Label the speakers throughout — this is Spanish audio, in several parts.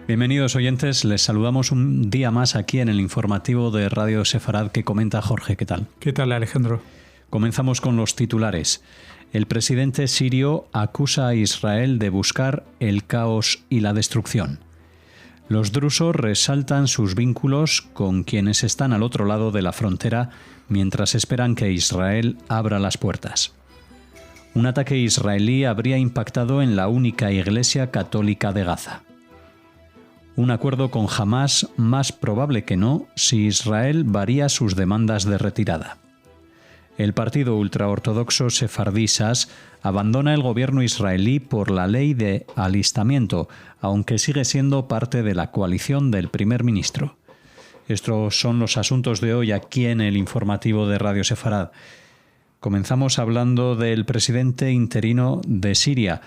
Speaker 1: Bienvenidos oyentes, les saludamos un día más aquí en el informativo de Radio Sefarad que comenta Jorge. ¿Qué tal?
Speaker 2: ¿Qué tal, Alejandro?
Speaker 1: Comenzamos con los titulares. El presidente sirio acusa a Israel de buscar el caos y la destrucción. Los drusos resaltan sus vínculos con quienes están al otro lado de la frontera mientras esperan que Israel abra las puertas. Un ataque israelí habría impactado en la única iglesia católica de Gaza. Un acuerdo con Hamás más probable que no si Israel varía sus demandas de retirada. El partido ultraortodoxo sefardí Shas abandona el gobierno israelí por la ley de alistamiento, aunque sigue siendo parte de la coalición del primer ministro. Estos son los asuntos de hoy aquí en el informativo de Radio Sefarad. Comenzamos hablando del presidente interino de Siria,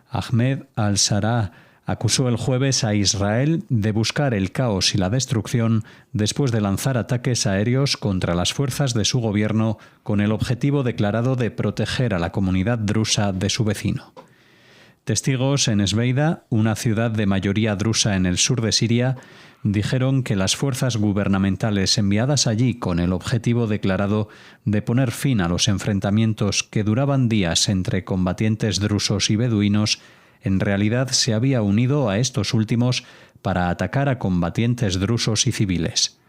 Speaker 1: Ahmed al-Sharaa. Acusó el jueves a Israel de buscar el caos y la destrucción después de lanzar ataques aéreos contra las fuerzas de su gobierno con el objetivo declarado de proteger a la comunidad drusa de su vecino. Testigos en Esbeida, una ciudad de mayoría drusa en el sur de Siria, dijeron que las fuerzas gubernamentales enviadas allí con el objetivo declarado de poner fin a los enfrentamientos que duraban días entre combatientes drusos y beduinos en realidad se había unido a estos últimos para atacar a combatientes drusos y civiles.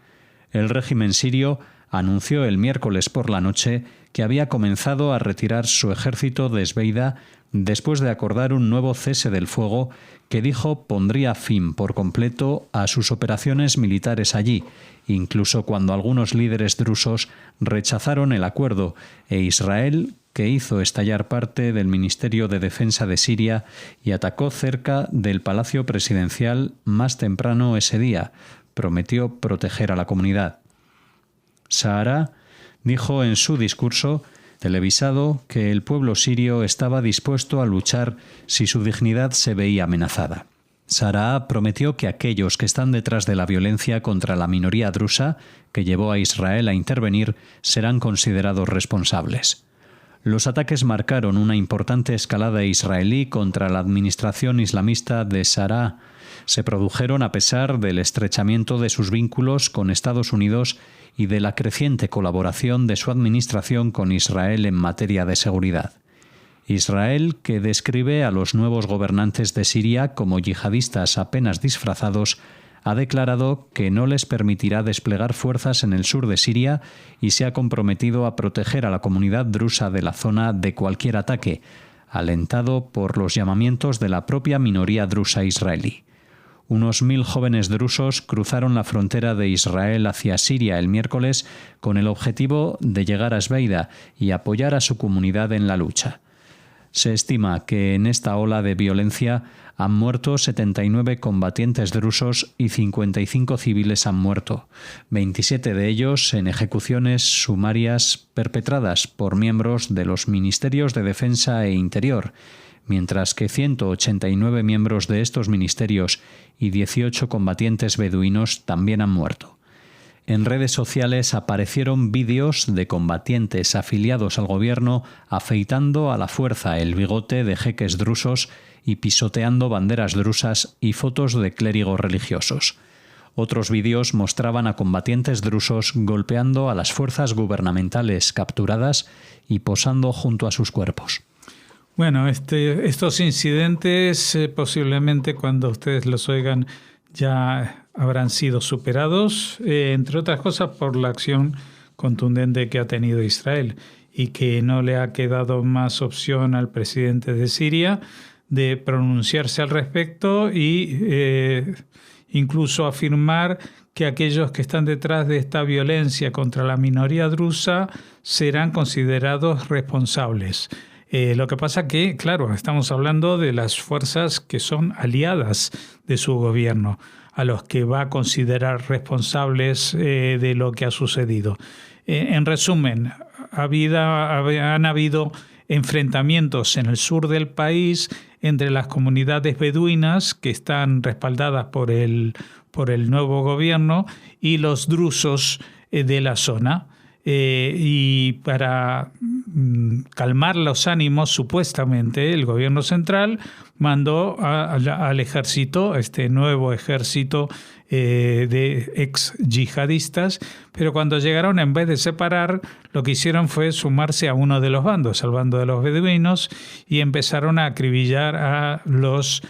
Speaker 1: El régimen sirio anunció el miércoles por la noche que había comenzado a retirar su ejército de Esbeida después de acordar un nuevo cese del fuego que dijo pondría fin por completo a sus operaciones militares allí, incluso cuando algunos líderes drusos rechazaron el acuerdo e Israel, que hizo estallar parte del Ministerio de Defensa de Siria y atacó cerca del Palacio Presidencial más temprano ese día, prometió proteger a la comunidad. Sharaa dijo en su discurso televisado que el pueblo sirio estaba dispuesto a luchar si su dignidad se veía amenazada. Sharaa prometió que aquellos que están detrás de la violencia contra la minoría drusa, que llevó a Israel a intervenir, serán considerados responsables. Los ataques marcaron una importante escalada israelí contra la administración islamista de Sharaa. Se produjeron a pesar del estrechamiento de sus vínculos con Estados Unidos y de la creciente colaboración de su administración con Israel en materia de seguridad. Israel, que describe a los nuevos gobernantes de Siria como yihadistas apenas disfrazados, ha declarado que no les permitirá desplegar fuerzas en el sur de Siria y se ha comprometido a proteger a la comunidad drusa de la zona de cualquier ataque, alentado por los llamamientos de la propia minoría drusa israelí. Unos 1.000 jóvenes drusos cruzaron la frontera de Israel hacia Siria el miércoles con el objetivo de llegar a Esbeida y apoyar a su comunidad en la lucha. Se estima que en esta ola de violencia han muerto 79 combatientes drusos y 55 civiles han muerto, 27 de ellos en ejecuciones sumarias perpetradas por miembros de los Ministerios de Defensa e Interior, mientras que 189 miembros de estos ministerios y 18 combatientes beduinos también han muerto. En redes sociales aparecieron vídeos de combatientes afiliados al gobierno afeitando a la fuerza el bigote de jeques drusos y pisoteando banderas drusas y fotos de clérigos religiosos. Otros vídeos mostraban a combatientes drusos golpeando a las fuerzas gubernamentales capturadas y posando junto a sus cuerpos.
Speaker 2: Bueno, estos incidentes posiblemente cuando ustedes los oigan ya habrán sido superados, entre otras cosas por la acción contundente que ha tenido Israel y que no le ha quedado más opción al presidente de Siria de pronunciarse al respecto y incluso afirmar que aquellos que están detrás de esta violencia contra la minoría drusa serán considerados responsables. Lo que pasa que, claro, estamos hablando de las fuerzas que son aliadas de su gobierno, a los que va a considerar responsables de lo que ha sucedido. En resumen, han habido enfrentamientos en el sur del país entre las comunidades beduinas que están respaldadas por el nuevo gobierno y los drusos de la zona. Y para calmar los ánimos, supuestamente, el gobierno central mandó al ejército, este nuevo ejército de ex yihadistas, pero cuando llegaron, en vez de separar, lo que hicieron fue sumarse a uno de los bandos, al bando de los beduinos, y empezaron a acribillar a los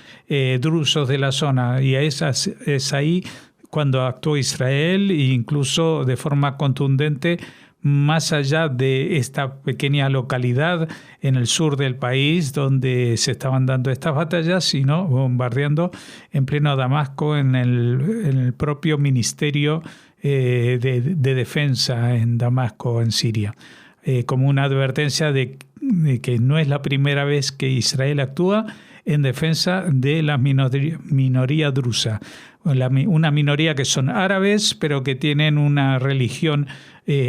Speaker 2: drusos de la zona. Y es ahí cuando actuó Israel, e incluso de forma contundente, más allá de esta pequeña localidad en el sur del país donde se estaban dando estas batallas, sino bombardeando en pleno Damasco, en el propio ministerio de defensa en Damasco, en Siria, como una advertencia de que no es la primera vez que Israel actúa en defensa de la minoría drusa, una minoría que son árabes, pero que tienen una religión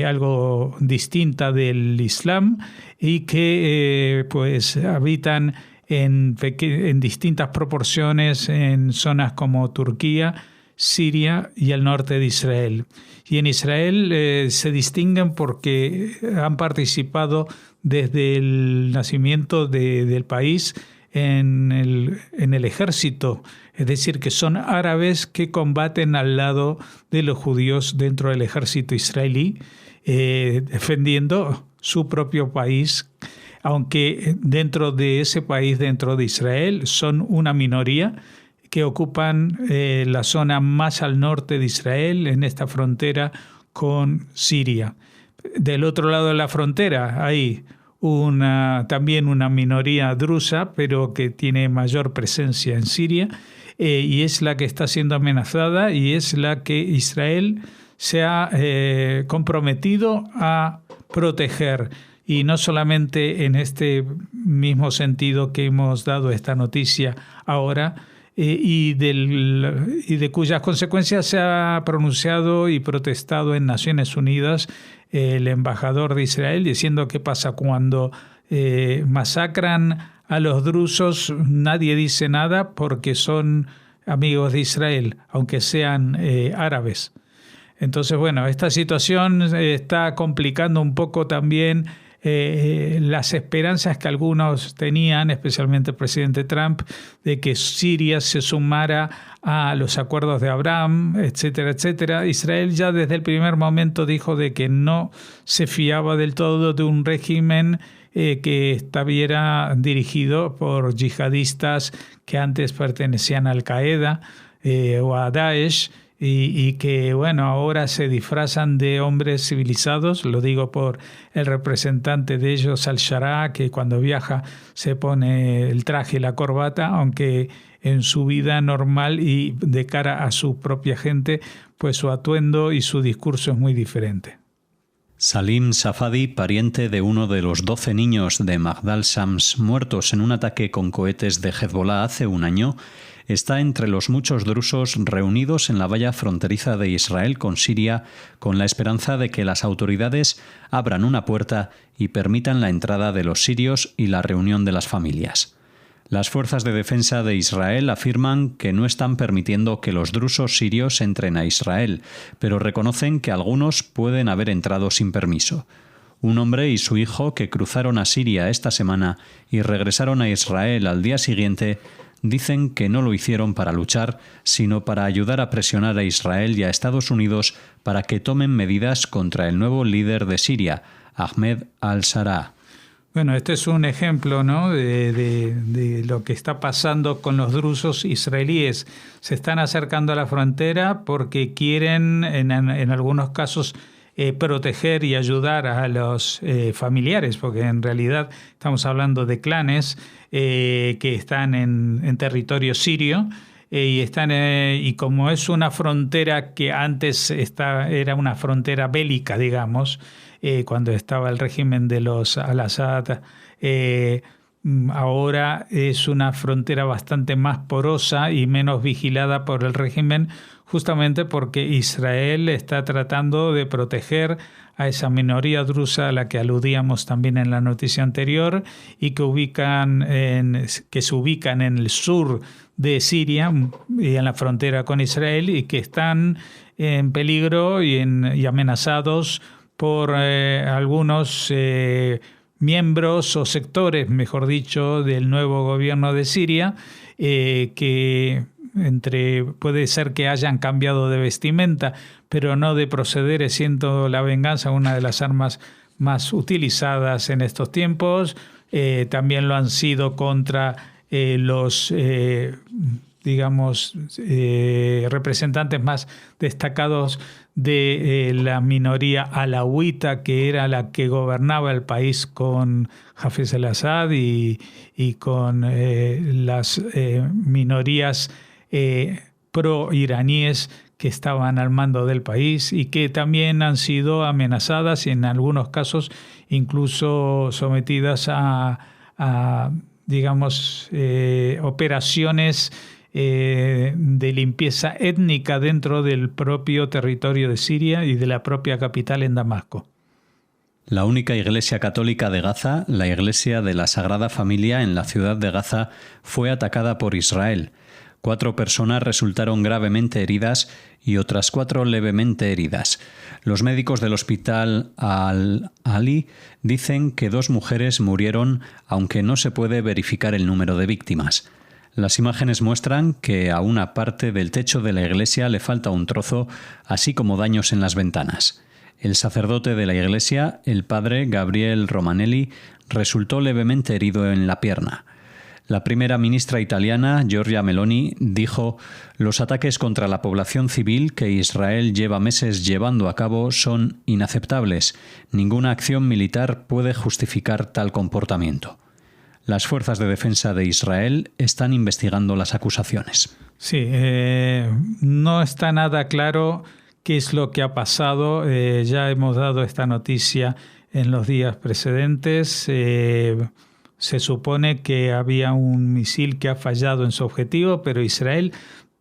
Speaker 2: algo distinta del Islam y que pues habitan en distintas proporciones en zonas como Turquía, Siria y el norte de Israel. Y en Israel se distinguen porque han participado desde el nacimiento del país en el ejército, es decir, que son árabes que combaten al lado de los judíos dentro del ejército israelí, defendiendo su propio país, aunque dentro de ese país, dentro de Israel, son una minoría que ocupan la zona más al norte de Israel, en esta frontera con Siria. Del otro lado de la frontera hay también una minoría drusa, pero que tiene mayor presencia en Siria, y es la que está siendo amenazada y es la que Israel se ha comprometido a proteger. Y no solamente en este mismo sentido que hemos dado esta noticia ahora, y de cuyas consecuencias se ha pronunciado y protestado en Naciones Unidas el embajador de Israel, diciendo qué pasa cuando masacran a los drusos. Nadie dice nada porque son amigos de Israel, aunque sean árabes. Entonces, bueno, esta situación está complicando un poco también las esperanzas que algunos tenían, especialmente el presidente Trump, de que Siria se sumara a los acuerdos de Abraham, etcétera, etcétera. Israel ya desde el primer momento dijo de que no se fiaba del todo de un régimen que estuviera dirigido por yihadistas que antes pertenecían a Al-Qaeda o a Daesh, y que, bueno, ahora se disfrazan de hombres civilizados. Lo digo por el representante de ellos, Al-Shara, que cuando viaja se pone el traje y la corbata, aunque en su vida normal y de cara a su propia gente, pues su atuendo y su discurso es muy diferente.
Speaker 1: Salim Safadi, pariente de uno de los 12 niños de Magdal Shams muertos en un ataque con cohetes de Hezbollah hace un año, está entre los muchos drusos reunidos en la valla fronteriza de Israel con Siria, con la esperanza de que las autoridades abran una puerta y permitan la entrada de los sirios y la reunión de las familias. Las fuerzas de defensa de Israel afirman que no están permitiendo que los drusos sirios entren a Israel, pero reconocen que algunos pueden haber entrado sin permiso. Un hombre y su hijo que cruzaron a Siria esta semana y regresaron a Israel al día siguiente dicen que no lo hicieron para luchar, sino para ayudar a presionar a Israel y a Estados Unidos para que tomen medidas contra el nuevo líder de Siria, Ahmed al-Shara.
Speaker 2: Bueno, este es un ejemplo, ¿no?, de lo que está pasando con los drusos israelíes. Se están acercando a la frontera porque quieren, en algunos casos, proteger y ayudar a los familiares, porque en realidad estamos hablando de clanes que están en territorio sirio, y como es una frontera que antes era una frontera bélica, digamos, cuando estaba el régimen de los al-Assad, ahora es una frontera bastante más porosa y menos vigilada por el régimen, justamente porque Israel está tratando de proteger a esa minoría drusa a la que aludíamos también en la noticia anterior, y que se ubican en el sur de Siria y en la frontera con Israel, y que están en peligro y amenazados por algunos miembros o sectores, mejor dicho, del nuevo gobierno de Siria, que puede ser que hayan cambiado de vestimenta, pero no de procederes, siendo la venganza una de las armas más utilizadas en estos tiempos. También lo han sido contra los representantes más destacados de la minoría alauita, que era la que gobernaba el país con Hafez al-Assad y con las minorías pro-iraníes que estaban al mando del país y que también han sido amenazadas y en algunos casos incluso sometidas a operaciones de limpieza étnica dentro del propio territorio de Siria y de la propia capital en Damasco.
Speaker 1: La única iglesia católica de Gaza, la Iglesia de la Sagrada Familia en la ciudad de Gaza, fue atacada por Israel. 4 personas resultaron gravemente heridas y otras 4 levemente heridas. Los médicos del hospital Al-Ali dicen que 2 mujeres murieron, aunque no se puede verificar el número de víctimas. Las imágenes muestran que a una parte del techo de la iglesia le falta un trozo, así como daños en las ventanas. El sacerdote de la iglesia, el padre Gabriel Romanelli, resultó levemente herido en la pierna. La primera ministra italiana, Giorgia Meloni, dijo: «Los ataques contra la población civil que Israel lleva meses llevando a cabo son inaceptables. Ninguna acción militar puede justificar tal comportamiento». Las fuerzas de defensa de Israel están investigando las acusaciones.
Speaker 2: Sí, no está nada claro qué es lo que ha pasado. Ya hemos dado esta noticia en los días precedentes. Se supone que había un misil que ha fallado en su objetivo, pero Israel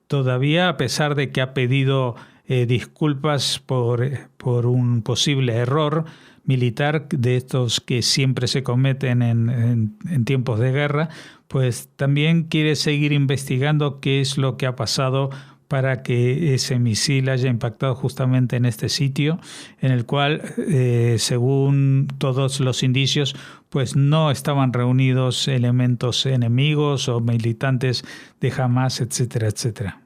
Speaker 2: todavía, a pesar de que ha pedido disculpas por un posible error militar de estos que siempre se cometen en tiempos de guerra, pues también quiere seguir investigando qué es lo que ha pasado para que ese misil haya impactado justamente en este sitio, en el cual, según todos los indicios, pues no estaban reunidos elementos enemigos o militantes de Hamas, etcétera, etcétera.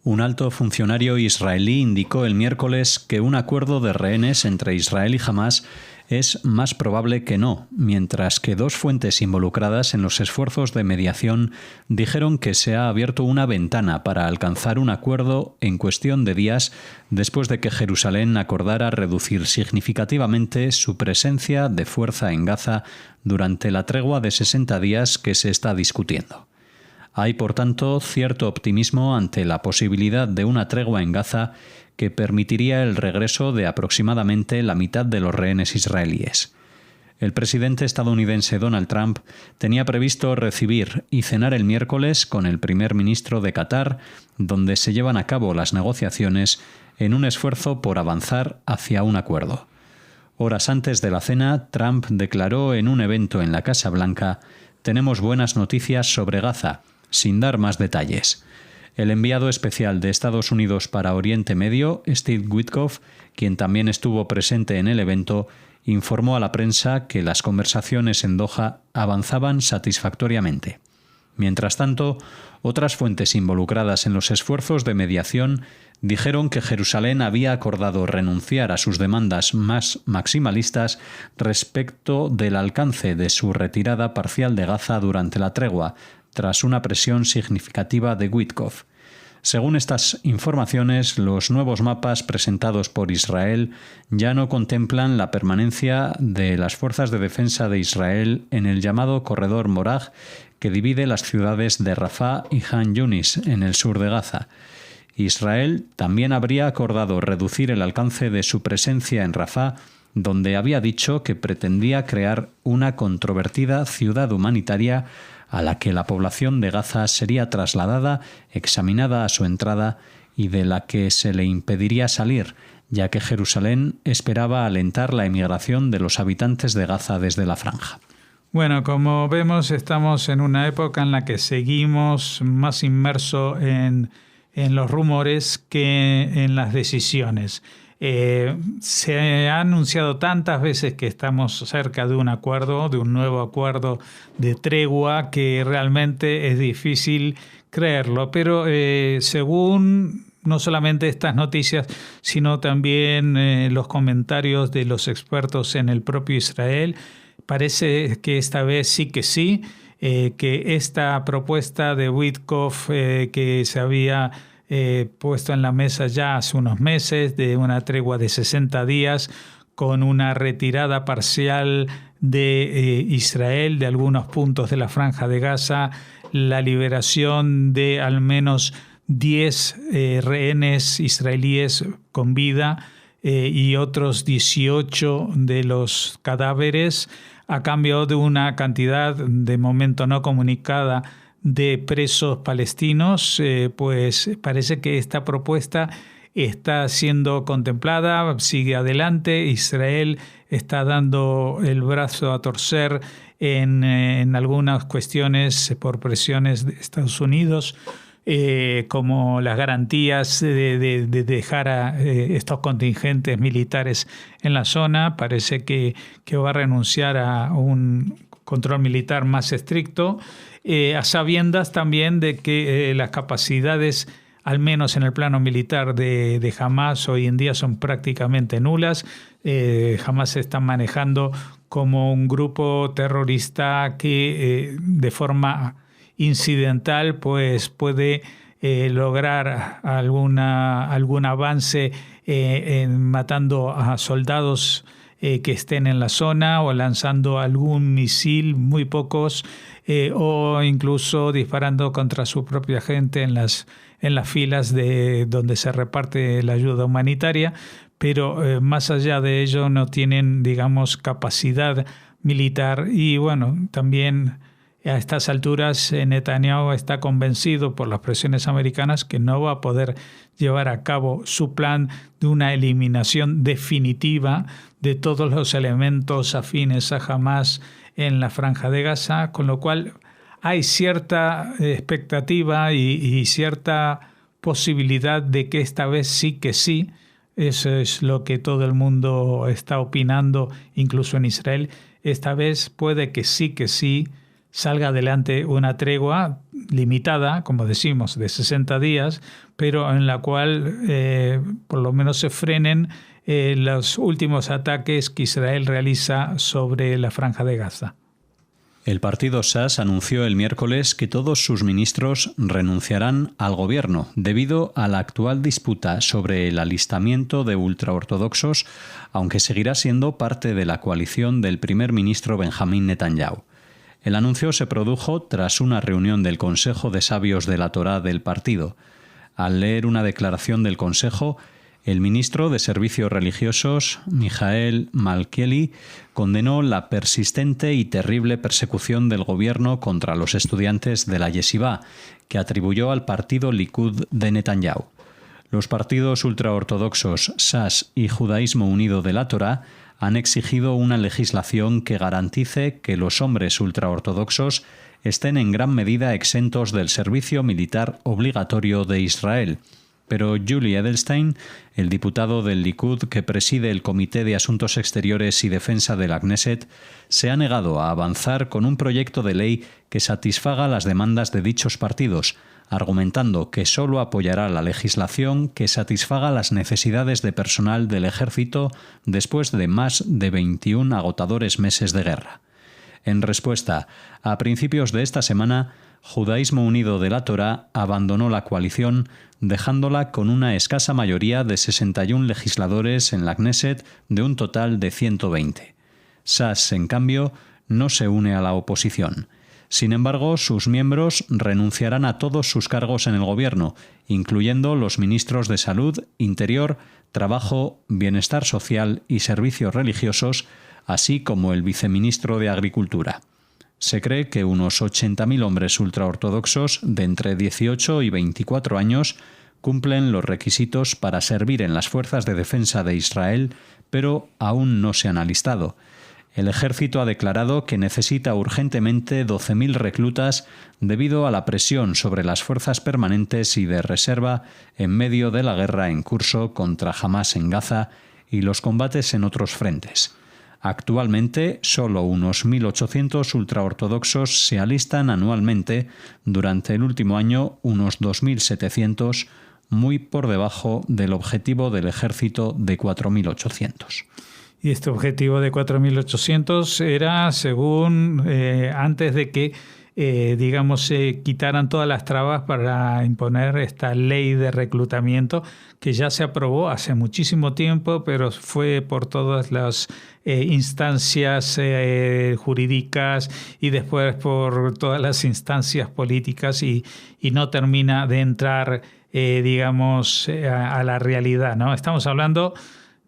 Speaker 1: Un alto funcionario israelí indicó el miércoles que un acuerdo de rehenes entre Israel y Hamas es más probable que no, mientras que 2 fuentes involucradas en los esfuerzos de mediación dijeron que se ha abierto una ventana para alcanzar un acuerdo en cuestión de días después de que Jerusalén acordara reducir significativamente su presencia de fuerza en Gaza durante la tregua de 60 días que se está discutiendo. Hay, por tanto, cierto optimismo ante la posibilidad de una tregua en Gaza que permitiría el regreso de aproximadamente la mitad de los rehenes israelíes. El presidente estadounidense Donald Trump tenía previsto recibir y cenar el miércoles con el primer ministro de Qatar, donde se llevan a cabo las negociaciones en un esfuerzo por avanzar hacia un acuerdo. Horas antes de la cena, Trump declaró en un evento en la Casa Blanca: «Tenemos buenas noticias sobre Gaza», sin dar más detalles. El enviado especial de Estados Unidos para Oriente Medio, Steve Witkoff, quien también estuvo presente en el evento, informó a la prensa que las conversaciones en Doha avanzaban satisfactoriamente. Mientras tanto, otras fuentes involucradas en los esfuerzos de mediación dijeron que Jerusalén había acordado renunciar a sus demandas más maximalistas respecto del alcance de su retirada parcial de Gaza durante la tregua, tras una presión significativa de Witkoff. Según estas informaciones, los nuevos mapas presentados por Israel ya no contemplan la permanencia de las fuerzas de defensa de Israel en el llamado Corredor Moraj, que divide las ciudades de Rafah y Han Yunis, en el sur de Gaza. Israel también habría acordado reducir el alcance de su presencia en Rafah, donde había dicho que pretendía crear una controvertida ciudad humanitaria a la que la población de Gaza sería trasladada, examinada a su entrada y de la que se le impediría salir, ya que Jerusalén esperaba alentar la emigración de los habitantes de Gaza desde la franja.
Speaker 2: Bueno, como vemos, estamos en una época en la que seguimos más inmersos en los rumores que en las decisiones. Se ha anunciado tantas veces que estamos cerca de un acuerdo, de un nuevo acuerdo de tregua, que realmente es difícil creerlo. Pero según no solamente estas noticias, sino también los comentarios de los expertos en el propio Israel, parece que esta vez sí que sí, que esta propuesta de Witkoff que se había puesto en la mesa ya hace unos meses, de una tregua de 60 días con una retirada parcial de Israel de algunos puntos de la Franja de Gaza, la liberación de al menos 10 rehenes israelíes con vida y otros 18 de los cadáveres, a cambio de una cantidad de momento no comunicada de presos palestinos, pues parece que esta propuesta está siendo contemplada, sigue adelante. Israel está dando el brazo a torcer en algunas cuestiones por presiones de Estados Unidos, como las garantías de dejar a estos contingentes militares en la zona. Parece que va a renunciar a un control militar más estricto, a sabiendas también de que las capacidades, al menos en el plano militar de Hamas, hoy en día son prácticamente nulas. Hamas se está manejando como un grupo terrorista que de forma incidental pues puede lograr algún avance matando a soldados que estén en la zona, o lanzando algún misil, muy pocos, o incluso disparando contra su propia gente en las filas de donde se reparte la ayuda humanitaria. Pero más allá de ello no tienen, digamos, capacidad militar. Y bueno, también a estas alturas Netanyahu está convencido por las presiones americanas que no va a poder llevar a cabo su plan de una eliminación definitiva de todos los elementos afines a Hamas en la Franja de Gaza, con lo cual hay cierta expectativa y cierta posibilidad de que esta vez sí que sí. Eso es lo que todo el mundo está opinando, incluso en Israel. Esta vez puede que sí salga adelante una tregua limitada, como decimos, de 60 días, pero en la cual por lo menos se frenen los últimos ataques que Israel realiza sobre la Franja de Gaza.
Speaker 1: El partido Shas anunció el miércoles que todos sus ministros renunciarán al gobierno debido a la actual disputa sobre el alistamiento de ultraortodoxos, aunque seguirá siendo parte de la coalición del primer ministro Benjamín Netanyahu. El anuncio se produjo tras una reunión del Consejo de Sabios de la Torá del partido. Al leer una declaración del Consejo, el ministro de Servicios Religiosos, Mijael Malkieli, condenó la persistente y terrible persecución del gobierno contra los estudiantes de la Yeshivá, que atribuyó al partido Likud de Netanyahu. Los partidos ultraortodoxos Shas y Judaísmo Unido de la Torá han exigido una legislación que garantice que los hombres ultraortodoxos estén en gran medida exentos del servicio militar obligatorio de Israel. Pero Yuli Edelstein, el diputado del Likud que preside el Comité de Asuntos Exteriores y Defensa de la Knesset, se ha negado a avanzar con un proyecto de ley que satisfaga las demandas de dichos partidos, argumentando que solo apoyará la legislación que satisfaga las necesidades de personal del ejército después de más de 21 agotadores meses de guerra. En respuesta, a principios de esta semana, Judaísmo Unido de la Torá abandonó la coalición, dejándola con una escasa mayoría de 61 legisladores en la Knesset de un total de 120. Shas, en cambio, no se une a la oposición. Sin embargo, sus miembros renunciarán a todos sus cargos en el gobierno, incluyendo los ministros de Salud, Interior, Trabajo, Bienestar Social y Servicios Religiosos, así como el viceministro de Agricultura. Se cree que unos 80.000 hombres ultraortodoxos de entre 18 y 24 años cumplen los requisitos para servir en las fuerzas de defensa de Israel, pero aún no se han alistado. El ejército ha declarado que necesita urgentemente 12.000 reclutas debido a la presión sobre las fuerzas permanentes y de reserva en medio de la guerra en curso contra Hamás en Gaza y los combates en otros frentes. Actualmente, solo unos 1.800 ultraortodoxos se alistan anualmente. Durante el último año, unos 2.700, muy por debajo del objetivo del ejército de 4.800.
Speaker 2: Y este objetivo de 4.800 era según antes de que, se quitaran todas las trabas para imponer esta ley de reclutamiento que ya se aprobó hace muchísimo tiempo, pero fue por todas las instancias jurídicas y después por todas las instancias políticas y no termina de entrar, a la realidad, ¿no? Estamos hablando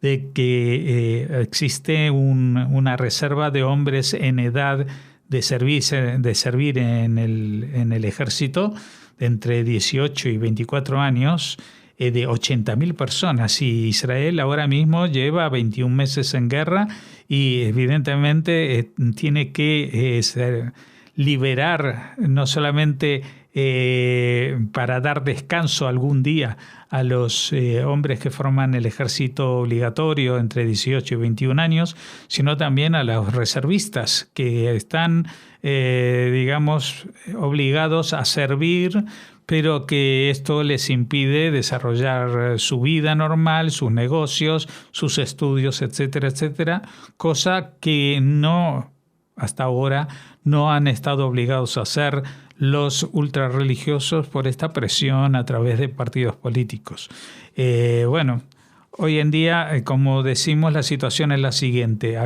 Speaker 2: de que existe una reserva de hombres en edad de servir en el ejército de entre 18 y 24 años, de 80.000 personas. Y Israel ahora mismo lleva 21 meses en guerra y evidentemente tiene que liberar no solamente para dar descanso algún día a los hombres que forman el ejército obligatorio entre 18 y 21 años, sino también a los reservistas que están, obligados a servir, pero que esto les impide desarrollar su vida normal, sus negocios, sus estudios, etcétera, etcétera, cosa que hasta ahora no han estado obligados a hacer los ultrarreligiosos por esta presión a través de partidos políticos. Hoy en día, como decimos, la situación es la siguiente.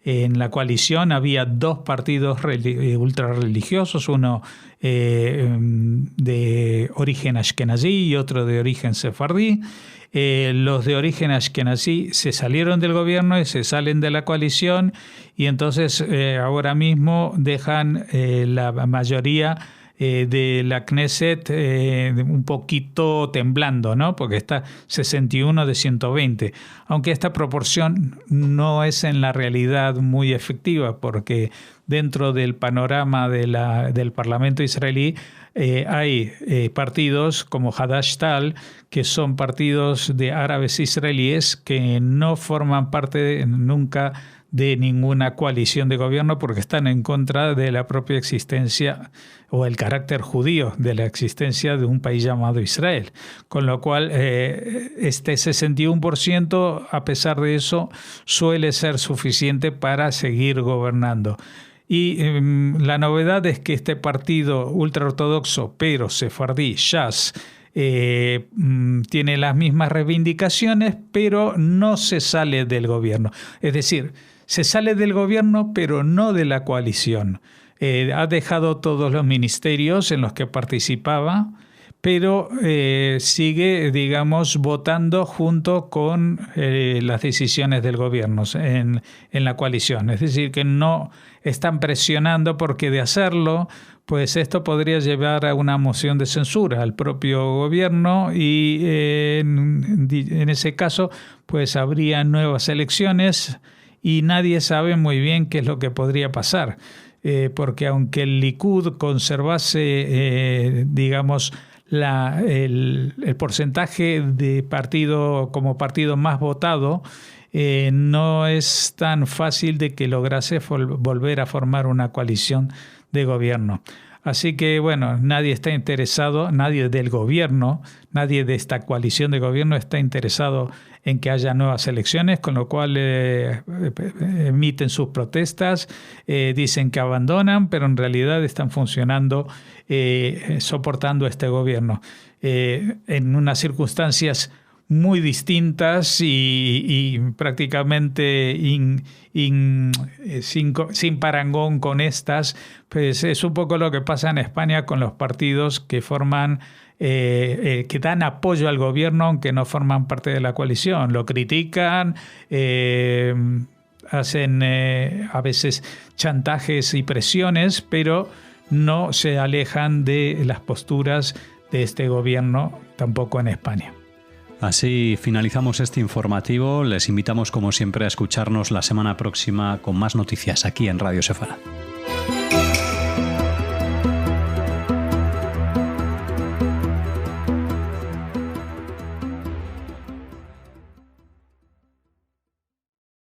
Speaker 2: En la coalición había dos partidos ultrarreligiosos, uno de origen ashkenazí y otro de origen sefardí. Los de origen ashkenazí se salieron del gobierno y se salen de la coalición y entonces ahora mismo dejan la mayoría de la Knesset un poquito temblando, ¿no? Porque está 61 de 120, aunque esta proporción no es en la realidad muy efectiva, porque dentro del panorama del Parlamento israelí hay partidos como Hadash-Ta'al, que son partidos de árabes israelíes que no forman parte nunca de ninguna coalición de gobierno porque están en contra de la propia existencia o el carácter judío de la existencia de un país llamado Israel. Con lo cual, este 61%, a pesar de eso, suele ser suficiente para seguir gobernando. Y la novedad es que este partido ultraortodoxo, pero sefardí, Shas, tiene las mismas reivindicaciones, pero no se sale del gobierno. Es decir, se sale del gobierno, pero no de la coalición. Ha dejado todos los ministerios en los que participaba, pero sigue, votando junto con las decisiones del gobierno en la coalición. Es decir, que no están presionando porque de hacerlo, pues esto podría llevar a una moción de censura al propio gobierno y en ese caso, pues habría nuevas elecciones y nadie sabe muy bien qué es lo que podría pasar. Porque aunque el Likud conservase, el porcentaje de partido como partido más votado, no es tan fácil de que lograse volver a formar una coalición de gobierno. Así que, nadie está interesado, nadie del gobierno, nadie de esta coalición de gobierno está interesado en que haya nuevas elecciones, con lo cual emiten sus protestas, dicen que abandonan, pero en realidad están funcionando, soportando este gobierno en unas circunstancias muy distintas y prácticamente sin parangón con estas. Pues es un poco lo que pasa en España con los partidos que forman, que dan apoyo al gobierno aunque no forman parte de la coalición. Lo critican, hacen a veces chantajes y presiones, pero no se alejan de las posturas de este gobierno, tampoco en España.
Speaker 1: Así finalizamos este informativo. Les invitamos como siempre a escucharnos la semana próxima con más noticias aquí en Radio Sefarad.